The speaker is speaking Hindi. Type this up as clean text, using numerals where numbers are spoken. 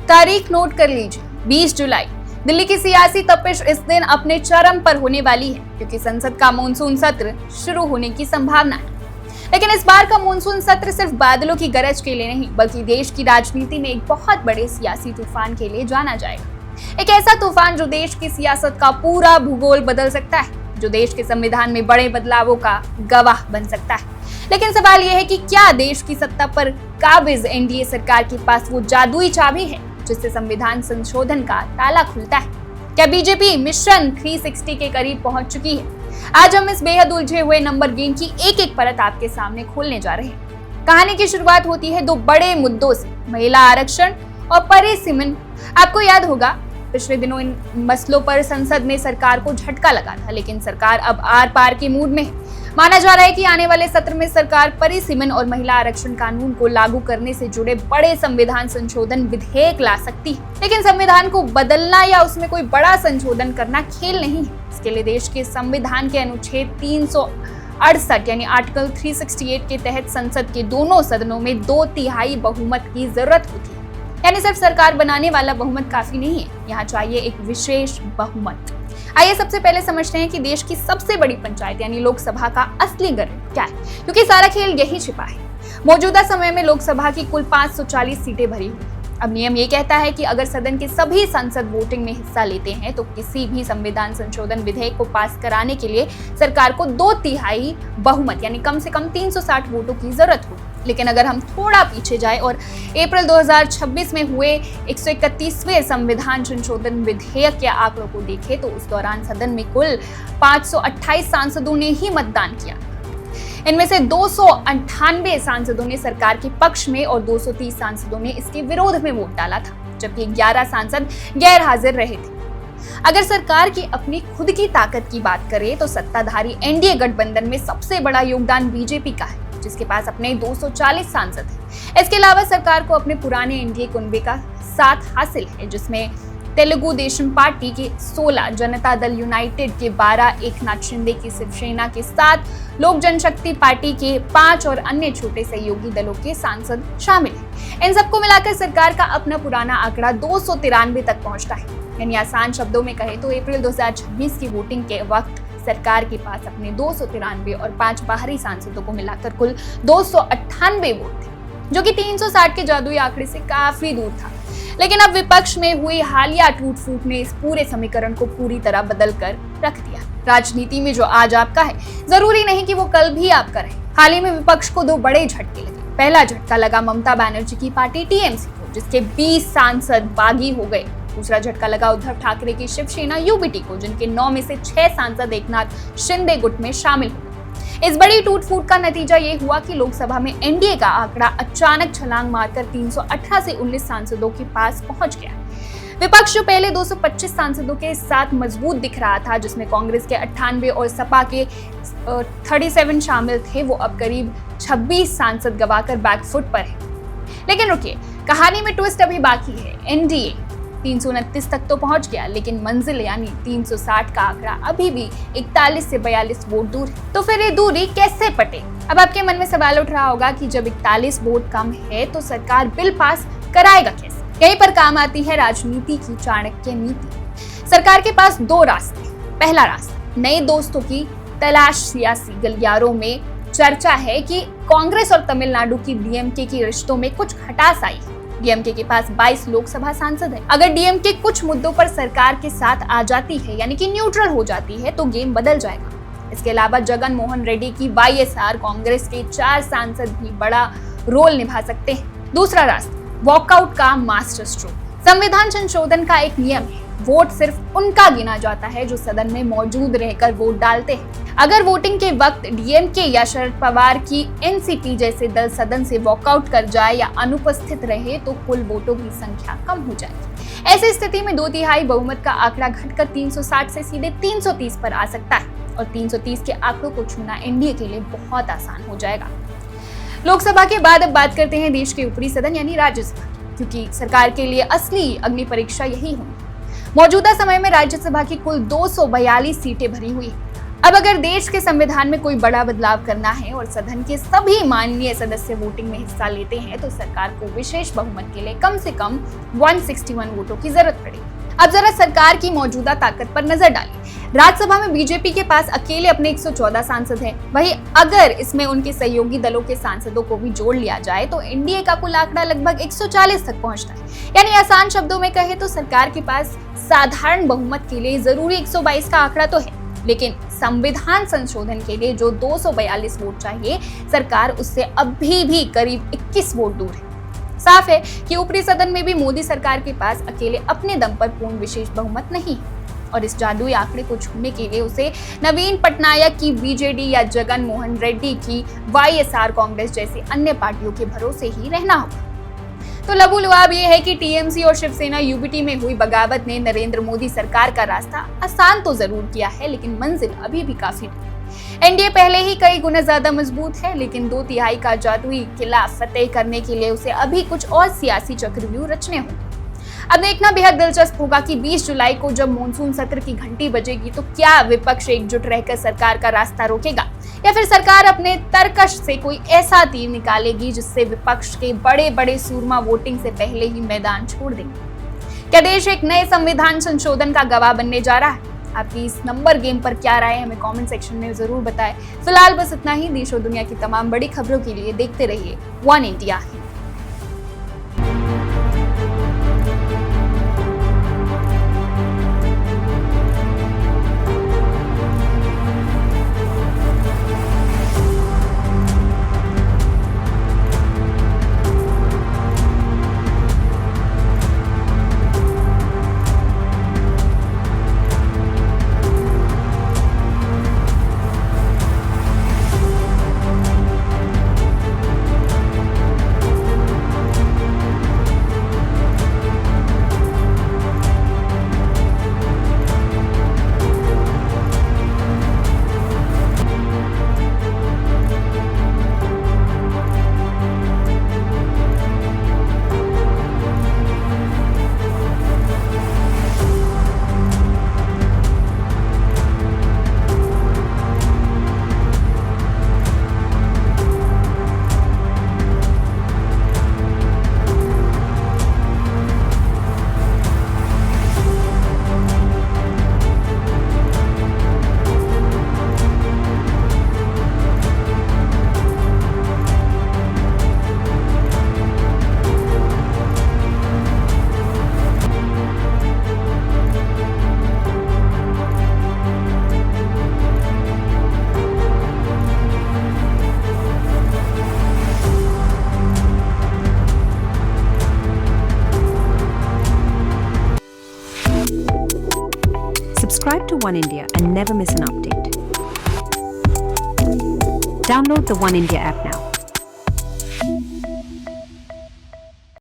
तारीख नोट कर लीजिए, 20 जुलाई। दिल्ली की सियासी तपिश इस दिन अपने चरम पर होने वाली है, क्योंकि संसद का मानसून सत्र शुरू होने की संभावना है। लेकिन इस बार का मानसून सत्र सिर्फ बादलों की गरज के लिए नहीं, बल्कि देश की राजनीति में एक बहुत बड़े सियासी तूफान के लिए जाना जाएगा। एक ऐसा तूफान जो देश की सियासत का पूरा भूगोल बदल सकता है, जो देश के संविधान में बड़े बदलावों का गवाह बन सकता है। लेकिन सवाल यह है कि क्या देश की सत्ता पर काबिज एनडीए सरकार के पास वो जादुई चाबी है जिससे संविधान संशोधन का ताला खुलता है? क्या बीजेपी मिशन 360 के करीब पहुंच चुकी है? आज हम इस बेहद उलझे हुए नंबर गेम की एक एक परत आपके सामने खोलने जा रहे हैं। कहानी की शुरुआत होती है दो बड़े मुद्दों से, महिला आरक्षण और परिसीमन। आपको याद होगा, पिछले दिनों इन मसलों पर संसद में सरकार को झटका लगा था, लेकिन सरकार अब आर पार के मूड में है। माना जा रहा है कि आने वाले सत्र में सरकार परिसीमन और महिला आरक्षण कानून को लागू करने से जुड़े बड़े संविधान संशोधन विधेयक ला सकती है। लेकिन संविधान को बदलना या उसमें कोई बड़ा संशोधन करना खेल नहीं है। इसके लिए देश के संविधान के अनुच्छेद 368 यानी आर्टिकल 368 के तहत संसद के दोनों सदनों में 2/3 बहुमत की जरूरत होती है। यानी सिर्फ सरकार बनाने वाला बहुमत काफी नहीं है, यहाँ चाहिए एक विशेष बहुमत। आइए सबसे पहले समझते हैं कि देश की सबसे बड़ी पंचायत यानी लोकसभा का असली गर्व क्या है, क्योंकि सारा खेल यही छिपा है। मौजूदा समय में लोकसभा की कुल 540 सीटें भरी हुई। अब नियम ये कहता है कि अगर सदन के सभी सांसद वोटिंग में हिस्सा लेते हैं तो किसी भी संविधान संशोधन विधेयक को पास कराने के लिए सरकार को 2/3 बहुमत यानी कम से कम 360 वोटों की जरूरत होगी। लेकिन अगर हम थोड़ा पीछे जाएं और अप्रैल 2026 में हुए 131वें संविधान संशोधन विधेयक के आंकड़ों को देखें तो उस दौरान सदन में कुल 528 सांसदों ने ही मतदान किया। इनमें से 298 सांसदों ने सरकार के पक्ष में और 230 सांसदों ने इसके विरोध में वोट डाला था, जबकि 11 सांसद गैर हाजिर रहे थे। अगर सरकार की अपनी खुद की ताकत की बात करें तो सत्ताधारी एनडीए गठबंधन में सबसे बड़ा योगदान बीजेपी का है, जिसके पास अपने 240 सांसद हैं। इसके अलावा सरकार को अपने पुराने एनडीए कुनबे का साथ हासिल है, जिसमें तेलुगु देशम पार्टी के 16, जनता दल यूनाइटेड के 12, एकनाथ शिंदे की शिवसेना के 7, लोक जनशक्ति पार्टी के 5 और अन्य छोटे सहयोगी दलों के सांसद शामिल हैं। इन सबको मिलाकर सरकार का अपना पुराना आंकड़ा 293 तक पहुंचता है। यानी आसान शब्दों में कहे तो अप्रैल 2026 की वोटिंग के वक्त सरकार के पास अपने 293 और 5 बाहरी सांसदों को मिलाकर कुल 298 वोट थे, जो कि 360 के जादुई आंकड़े से काफी दूर था। लेकिन अब विपक्ष में हुई हालिया टूट फूट ने इस पूरे समीकरण को पूरी तरह बदल कर रख दिया। राजनीति में जो आज आपका है, जरूरी नहीं कि वो कल भी आपका रहे। हाल ही में विपक्ष को दो बड़े झटके लगे। पहला झटका लगा ममता बनर्जी की पार्टी टीएमसी को, जिसके 20 सांसद बागी हो गए। दूसरा झटका लगा उद्धव ठाकरे की शिवसेना यूबीटी को, जिनके 9 में से 6 सांसद एकनाथ शिंदे गुट में शामिल हुए। इस बड़ी टूट फूट का नतीजा ये हुआ कि लोकसभा में एनडीए का आंकड़ा अचानक छलांग मारकर 318 से 19 सांसदों के पास पहुंच गया। विपक्ष जो पहले 225 सांसदों के साथ मजबूत दिख रहा था, जिसमें कांग्रेस के 98 और सपा के 37 शामिल थे, वो अब करीब 26 सांसद गवाकर बैकफुट पर है। लेकिन रुकिए, कहानी में ट्विस्ट अभी बाकी है। एनडीए 329 तक तो पहुंच गया, लेकिन मंजिल यानी 360 का आंकड़ा अभी भी 41 से 42 वोट दूर है। तो फिर ये दूरी कैसे पटे? अब आपके मन में सवाल उठ रहा होगा कि जब 41 वोट कम है तो सरकार बिल पास कराएगा कैसे? यहीं पर काम आती है राजनीति की चाणक्य नीति। सरकार के पास दो रास्ते। पहला रास्ता, नए दोस्तों की तलाश। सियासी गलियारों में चर्चा है कि कांग्रेस और तमिलनाडु की डीएमके की रिश्तों में कुछ खटास आई है। डीएमके के पास 22 लोकसभा सांसद हैं। अगर डीएमके कुछ मुद्दों पर सरकार के साथ आ जाती है, यानी कि न्यूट्रल हो जाती है, तो गेम बदल जाएगा। इसके अलावा जगन मोहन रेड्डी की वाईएसआर कांग्रेस के 4 सांसद भी बड़ा रोल निभा सकते हैं। दूसरा रास्ता, वॉकआउट का मास्टर स्ट्रोक। संविधान संशोधन का एक नियम है, वोट सिर्फ उनका गिना जाता है जो सदन में मौजूद रहकर वोट डालते हैं। अगर वोटिंग के वक्त डीएमके या शरद पवार की एनसीपी जैसे दल सदन से वॉकआउट कर जाए या अनुपस्थित रहे तो कुल वोटों की संख्या कम हो जाएगी। ऐसी स्थिति में 2/3 बहुमत का आंकड़ा घटकर 360 से सीधे 330 पर आ सकता है और 330 के आंकड़ों को छूना एनडीए के लिए बहुत आसान हो जाएगा। लोकसभा के बाद अब बात करते हैं देश के ऊपरी सदन यानी राज्यसभा, क्योंकि सरकार के लिए असली अग्नि परीक्षा यही होगी। मौजूदा समय में राज्यसभा की कुल 242 सीटें भरी हुई। अब अगर देश के संविधान में कोई बड़ा बदलाव करना है और सदन के सभी माननीय सदस्य वोटिंग में हिस्सा लेते हैं तो सरकार को विशेष बहुमत के लिए कम से कम 161 वोटों की जरूरत पड़ेगी। अब जरा सरकार की मौजूदा ताकत पर नजर डालें। राज्यसभा में बीजेपी के पास अकेले अपने 114 सांसद हैं। वहीं अगर इसमें उनके सहयोगी दलों के सांसदों को भी जोड़ लिया जाए तो एनडीए का कुल आंकड़ा लगभग 140 तक पहुंचता है। यानी आसान शब्दों में कहे तो सरकार के पास साधारण बहुमत के लिए जरूरी 122 का आंकड़ा तो है, लेकिन संविधान संशोधन के लिए जो 242 वोट चाहिए, सरकार उससे अभी भी करीब 21 वोट दूर है। साफ है कि ऊपरी सदन में भी मोदी सरकार के पास अकेले अपने दम पर पूर्ण विशेष बहुमत नहीं है और इस जादुई आंकड़े को छूने के लिए उसे नवीन पटनायक की बीजेडी या जगन मोहन रेड्डी की वाईएसआर कांग्रेस जैसी अन्य पार्टियों के भरोसे ही रहना होगा। तो लबुलुआब ये है कि टीएमसी और शिवसेना यूबीटी में हुई बगावत ने नरेंद्र मोदी सरकार का रास्ता आसान तो जरूर किया है, लेकिन मंजिल अभी भी काफी दूर। एनडीए पहले ही कई गुना ज्यादा मजबूत है, लेकिन 2/3 का जादुई किला फतेह करने के लिए उसे अभी कुछ और सियासी चक्रव्यूह रचने होंगे। अब देखना बेहद दिलचस्प होगा कि 20 जुलाई को जब मॉनसून सत्र की घंटी बजेगी तो क्या विपक्ष एकजुट रहकर सरकार का रास्ता रोकेगा या फिर सरकार अपने तरकश से कोई ऐसा तीर निकालेगी जिससे विपक्ष के बड़े बड़े सूरमा वोटिंग से पहले ही मैदान छोड़ देंगे। क्या देश एक नए संविधान संशोधन का गवाह बनने जा रहा है? आपकी इस नंबर गेम पर क्या राय है, हमें कमेंट सेक्शन में जरूर बताएं। फिलहाल बस इतना ही। देश और दुनिया की तमाम बड़ी खबरों के लिए देखते रहिए one India. Subscribe to One India and never miss an update. Download the One India app now.